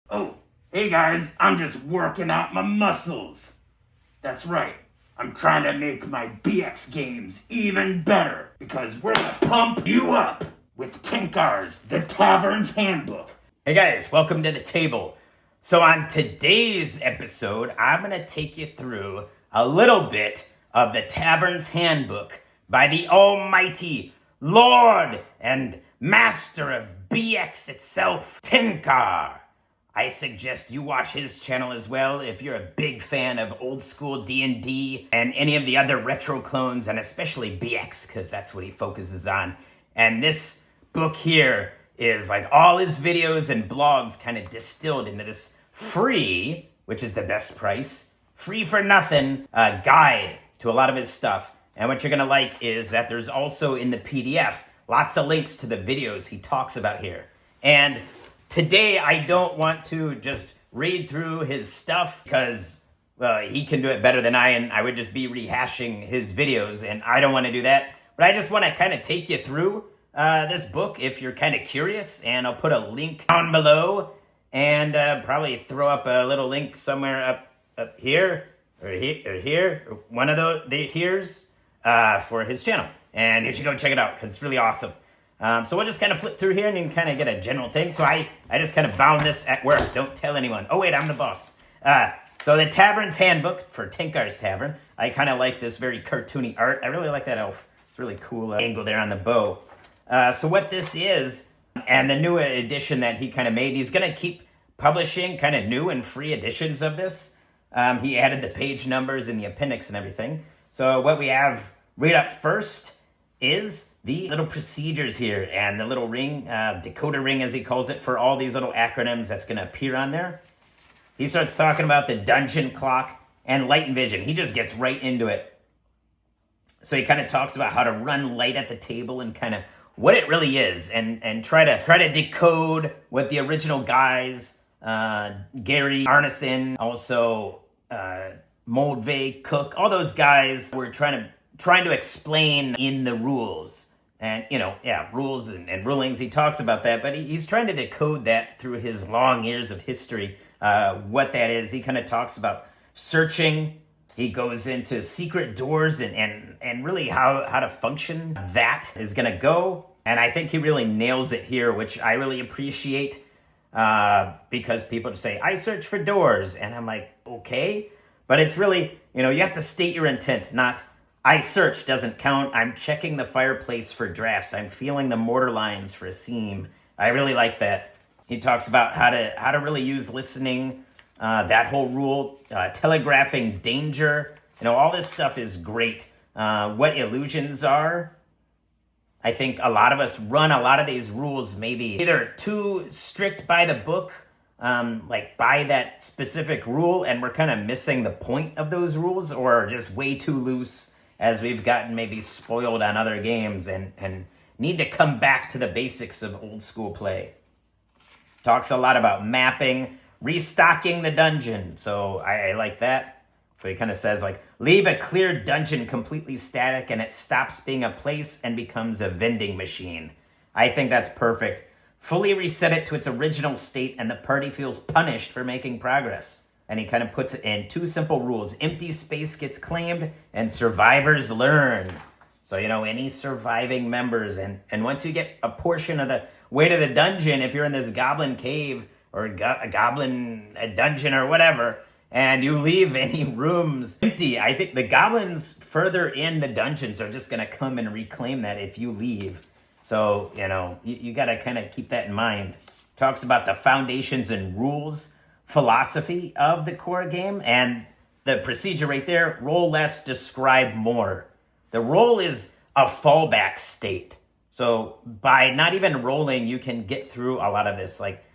Oh, hey guys, I'm just working out my muscles. That's right, I'm trying to make my BX games even better because we're gonna pump you up with Tenkar's The Tavern's Handbook. Hey guys, welcome to the table. So on today's episode, I'm going to take you through a little bit of the Tavern's Handbook by the almighty Lord and Master of BX itself, Tenkar. I suggest you watch his channel as well if you're a big fan of old school D&D and any of the other retro clones, and especially BX, because that's what he focuses on. And this book here is like all his videos and blogs kind of distilled into this free, which is the best price, free for nothing, guide to a lot of his stuff. And what you're going to like is that there's also in the PDF lots of links to the videos he talks about here. And today, I don't want to just read through his stuff because he can do it better than I, and I would just be rehashing his videos, and I don't want to do that. But I just want to kind of take you through this book if you're kind of curious, and I'll put a link down below, and probably throw up a little link somewhere up here, or here, or one of the here's for his channel. And you should go check it out because it's really awesome. So we'll just kind of flip through here and you can kind of get a general thing. So I just kind of found this at work. Don't tell anyone. Oh, wait, I'm the boss. So the Tavern's Handbook for Tenkar's Tavern. I kind of like this very cartoony art. I really like that elf. It's really cool angle there on the bow. So what this is, and the new edition that he kind of made, he's going to keep publishing kind of new and free editions of this. He added the page numbers in the appendix and everything. So what we have right up first is the little procedures here and the little ring, decoder ring as he calls it, for all these little acronyms that's going to appear on there. He starts talking about the dungeon clock and light and vision. He just gets right into it. So he kind of talks about how to run light at the table and kind of what it really is, and try to decode what the original guys, Gary Arneson, also Moldvay, Cook, all those guys were trying to explain in the rules. And, rules and rulings, he talks about that, but he's trying to decode that through his long years of history, what that is. He kind of talks about searching. He goes into secret doors and really how to function that is going to go. And I think he really nails it here, which I really appreciate, because people just say, I search for doors. And I'm like, okay. But it's really, you have to state your intent, not I search doesn't count. I'm checking the fireplace for drafts. I'm feeling the mortar lines for a seam. I really like that. He talks about how to really use listening, that whole rule, telegraphing danger. All this stuff is great. What illusions are. I think a lot of us run a lot of these rules maybe either too strict by the book, like by that specific rule, and we're kind of missing the point of those rules, or just way too loose as we've gotten maybe spoiled on other games and need to come back to the basics of old school play. Talks a lot about mapping, restocking the dungeon. So I like that. So he kind of says, like, leave a clear dungeon completely static and it stops being a place and becomes a vending machine. I think that's perfect. Fully reset it to its original state and the party feels punished for making progress. And he kind of puts it in two simple rules. Empty space gets claimed and survivors learn. So, any surviving members. And once you get a portion of the way to the dungeon, if you're in this goblin cave or a goblin dungeon or whatever, and you leave any rooms empty, I think the goblins further in the dungeons are just going to come and reclaim that if you leave. So, you got to kind of keep that in mind. Talks about the foundations and rules philosophy of the core game, and the procedure right there: roll less, describe more. The roll is a fallback state. So by not even rolling, you can get through a lot of this. Like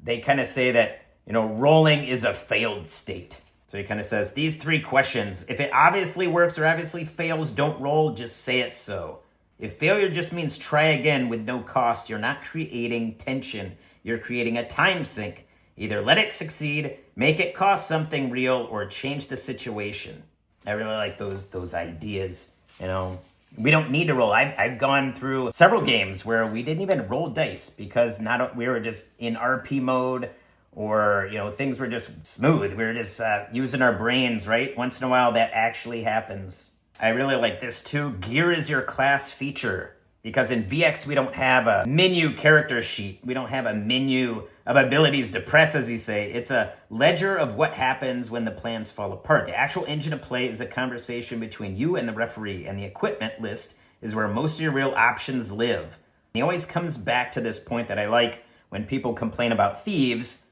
they kind of say that, rolling is a failed state. So he kind of says these three questions: if it obviously works or obviously fails, don't roll, just say it so. If failure just means try again with no cost, you're not creating tension, you're creating a time sink. Either let it succeed, make it cost something real, or change the situation. I really like those ideas. We don't need to roll. I've gone through several games where we didn't even roll dice because we were just in RP mode, or, things were just smooth. We were just using our brains, right? Once in a while, that actually happens. I really like this too. Gear is your class feature. Because in BX, we don't have a menu character sheet. We don't have a menu of abilities to press, as you say. It's a ledger of what happens when the plans fall apart. The actual engine of play is a conversation between you and the referee, and the equipment list is where most of your real options live. He always comes back to this point that I like when people complain about thieves,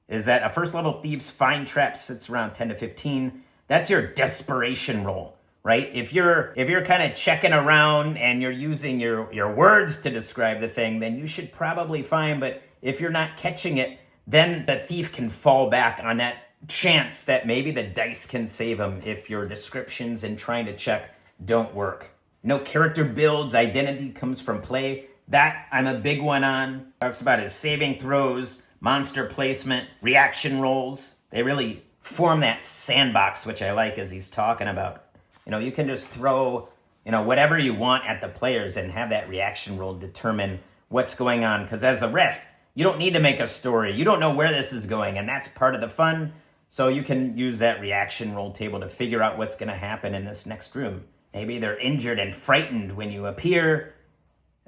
is that a first level thieves find trap sits around 10 to 15. That's your desperation roll. Right? If you're kind of checking around and you're using your words to describe the thing, then you should probably find. But if you're not catching it, then the thief can fall back on that chance that maybe the dice can save him if your descriptions and trying to check don't work. No character builds, identity comes from play. That I'm a big one on. Talks about his saving throws, monster placement, reaction rolls. They really form that sandbox, which I like as he's talking about. You can just throw, whatever you want at the players and have that reaction roll determine what's going on. Because as the ref, you don't need to make a story. You don't know where this is going, and that's part of the fun. So you can use that reaction roll table to figure out what's going to happen in this next room. Maybe they're injured and frightened when you appear.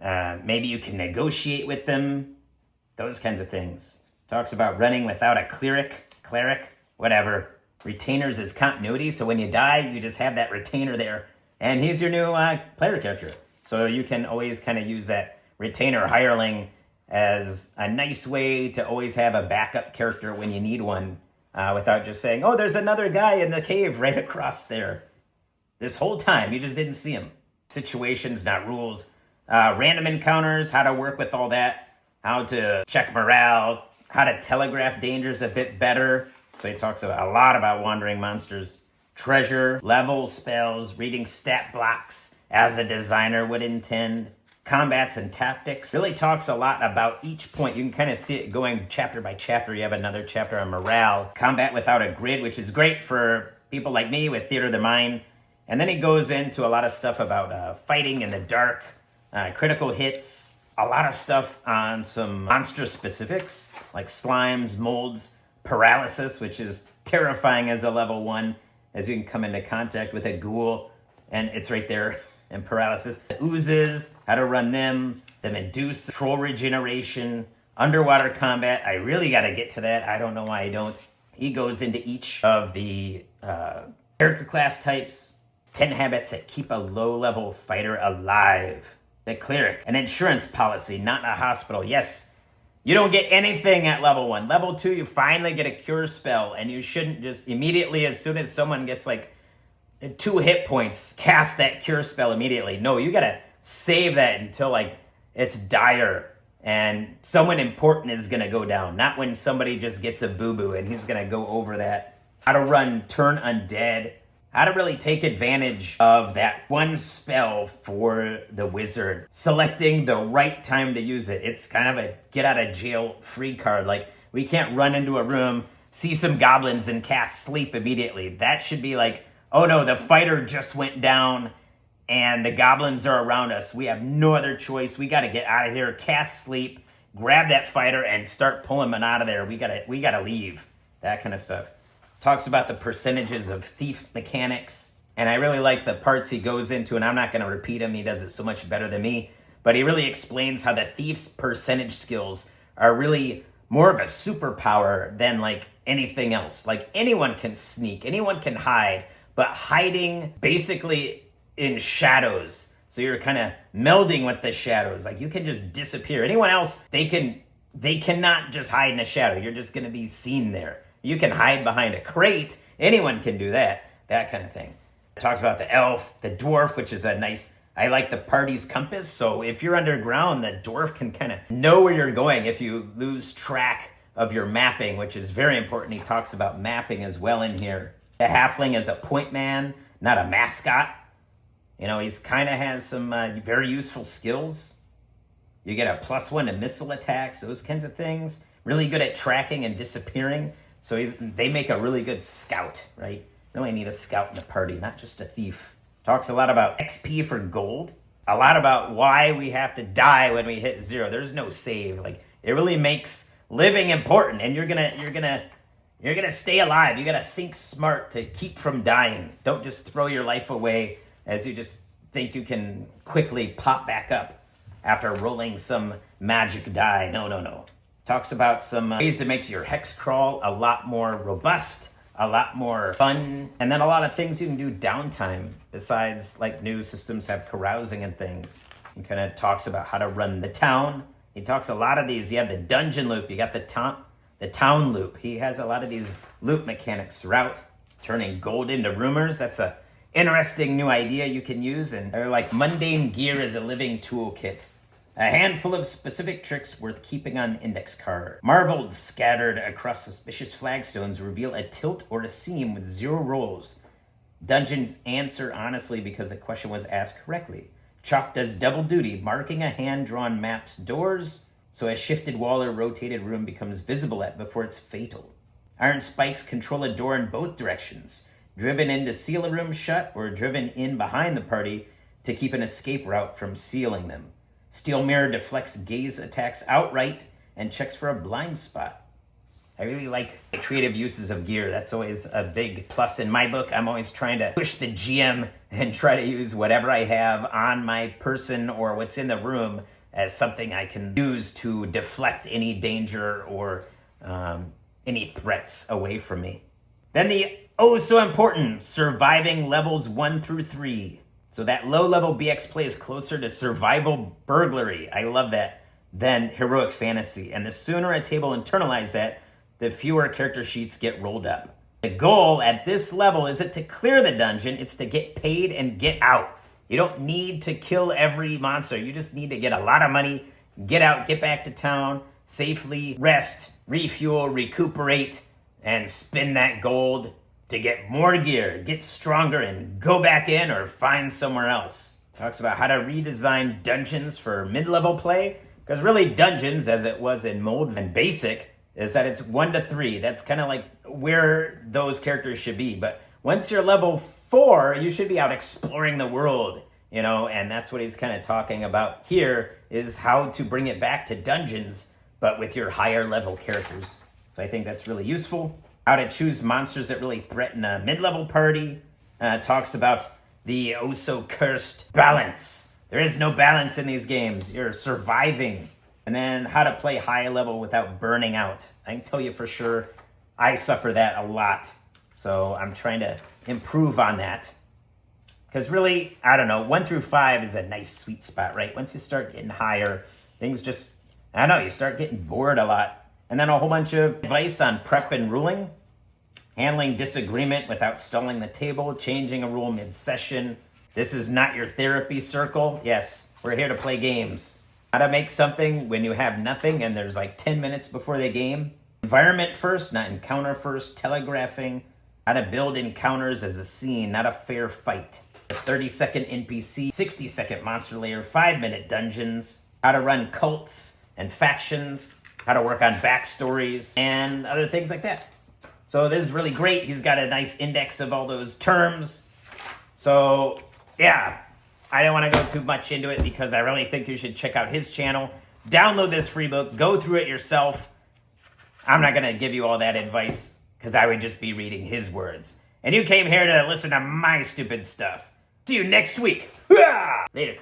Maybe you can negotiate with them. Those kinds of things. Talks about running without a cleric, whatever. Retainers is continuity, so when you die, you just have that retainer there. And he's your new player character. So you can always kind of use that retainer hireling as a nice way to always have a backup character when you need one, without just saying, oh, there's another guy in the cave right across there. This whole time, you just didn't see him. Situations, not rules. Random encounters, how to work with all that, how to check morale, how to telegraph dangers a bit better. So he talks a lot about wandering monsters. Treasure, levels, spells, reading stat blocks as a designer would intend. Combats and tactics. Really talks a lot about each point. You can kind of see it going chapter by chapter. You have another chapter on morale. Combat without a grid, which is great for people like me with theater of the mind. And then he goes into a lot of stuff about fighting in the dark, critical hits, a lot of stuff on some monster specifics, like slimes, molds, paralysis, which is terrifying as a level 1, as you can come into contact with a ghoul, and it's right there, and paralysis. The oozes, how to run them, the Medusa, troll regeneration, underwater combat. I really got to get to that. I don't know why I don't. He goes into each of the character class types, 10 habits that keep a low-level fighter alive. The cleric, an insurance policy, not a hospital. Yes, you don't get anything at level 1. Level 2, you finally get a cure spell, and you shouldn't just immediately, as soon as someone gets like 2 hit points, cast that cure spell immediately. No, you gotta save that until like it's dire and someone important is gonna go down. Not when somebody just gets a boo-boo and he's gonna go over that. How to run Turn Undead. How to really take advantage of that one spell for the wizard. Selecting the right time to use it. It's kind of a get out of jail free card. Like, we can't run into a room, see some goblins, and cast sleep immediately. That should be like, oh no, the fighter just went down and the goblins are around us. We have no other choice. We got to get out of here, cast sleep, grab that fighter, and start pulling them out of there. We gotta leave. That kind of stuff. Talks about the percentages of thief mechanics. And I really like the parts he goes into, and I'm not going to repeat him. He does it so much better than me. But he really explains how the thief's percentage skills are really more of a superpower than like anything else. Like, anyone can sneak, anyone can hide, but hiding basically in shadows. So you're kind of melding with the shadows. Like, you can just disappear. Anyone else, they cannot just hide in a shadow. You're just going to be seen there. You can hide behind a crate. Anyone can do that kind of thing. It talks about the elf, the dwarf, which is a nice, I like the party's compass. So if you're underground, the dwarf can kind of know where you're going if you lose track of your mapping, which is very important. He talks about mapping as well in here. The halfling is a point man, not a mascot. He's kind of has some very useful skills. You get a +1 to missile attacks, those kinds of things. Really good at tracking and disappearing. So they make a really good scout, right? Really need a scout in the party, not just a thief. Talks a lot about XP for gold. A lot about why we have to die when we hit 0. There's no save. Like, it really makes living important, and you're gonna stay alive. You gotta think smart to keep from dying. Don't just throw your life away as you just think you can quickly pop back up after rolling some magic die. No. Talks about some ways that makes your hex crawl a lot more robust, a lot more fun, and then a lot of things you can do downtime besides like new systems have carousing and things. He kind of talks about how to run the town. He talks a lot of these. You have the dungeon loop. You got the town loop. He has a lot of these loop mechanics throughout, turning gold into rumors. That's a interesting new idea you can use. And they're like mundane gear as a living toolkit. A handful of specific tricks worth keeping on index card. Marveled scattered across suspicious flagstones reveal a tilt or a seam with 0 rolls. Dungeons answer honestly because the question was asked correctly. Chalk does double duty, marking a hand-drawn map's doors, so a shifted wall or rotated room becomes visible at before it's fatal. Iron spikes control a door in both directions, driven in to seal a room shut or driven in behind the party to keep an escape route from sealing them. Steel mirror deflects gaze attacks outright and checks for a blind spot. I really like the creative uses of gear. That's always a big plus in my book. I'm always trying to push the GM and try to use whatever I have on my person or what's in the room as something I can use to deflect any danger or any threats away from me. Then the so important surviving levels 1 through 3. So that low-level BX play is closer to survival burglary. I love that. Than heroic fantasy. And the sooner a table internalizes that, the fewer character sheets get rolled up. The goal at this level isn't to clear the dungeon, it's to get paid and get out. You don't need to kill every monster. You just need to get a lot of money, get out, get back to town, safely rest, refuel, recuperate, and spend that gold to get more gear, get stronger, and go back in or find somewhere else. Talks about how to redesign dungeons for mid-level play, because really dungeons, as it was in Mold and Basic, is that it's 1 to 3. That's kind of like where those characters should be. But once you're level 4, you should be out exploring the world, and that's what he's kind of talking about here, is how to bring it back to dungeons, but with your higher level characters. So I think that's really useful. How to choose monsters that really threaten a mid-level party. Talks about the oh-so-cursed balance. There is no balance in these games. You're surviving. And then how to play high level without burning out. I can tell you for sure, I suffer that a lot. So I'm trying to improve on that. Because really, I don't know, 1 through 5 is a nice sweet spot, right? Once you start getting higher, things just, I don't know, you start getting bored a lot. And then a whole bunch of advice on prep and ruling. Handling disagreement without stalling the table. Changing a rule mid-session. This is not your therapy circle. Yes, we're here to play games. How to make something when you have nothing and there's like 10 minutes before the game. Environment first, not encounter first. Telegraphing. How to build encounters as a scene, not a fair fight. A 30-second NPC, 60-second monster layer, 5-minute dungeons. How to run cults and factions. How to work on backstories and other things like that. So this is really great. He's got a nice index of all those terms. So yeah, I don't want to go too much into it because I really think you should check out his channel. Download this free book. Go through it yourself. I'm not going to give you all that advice because I would just be reading his words. And you came here to listen to my stupid stuff. See you next week. Later.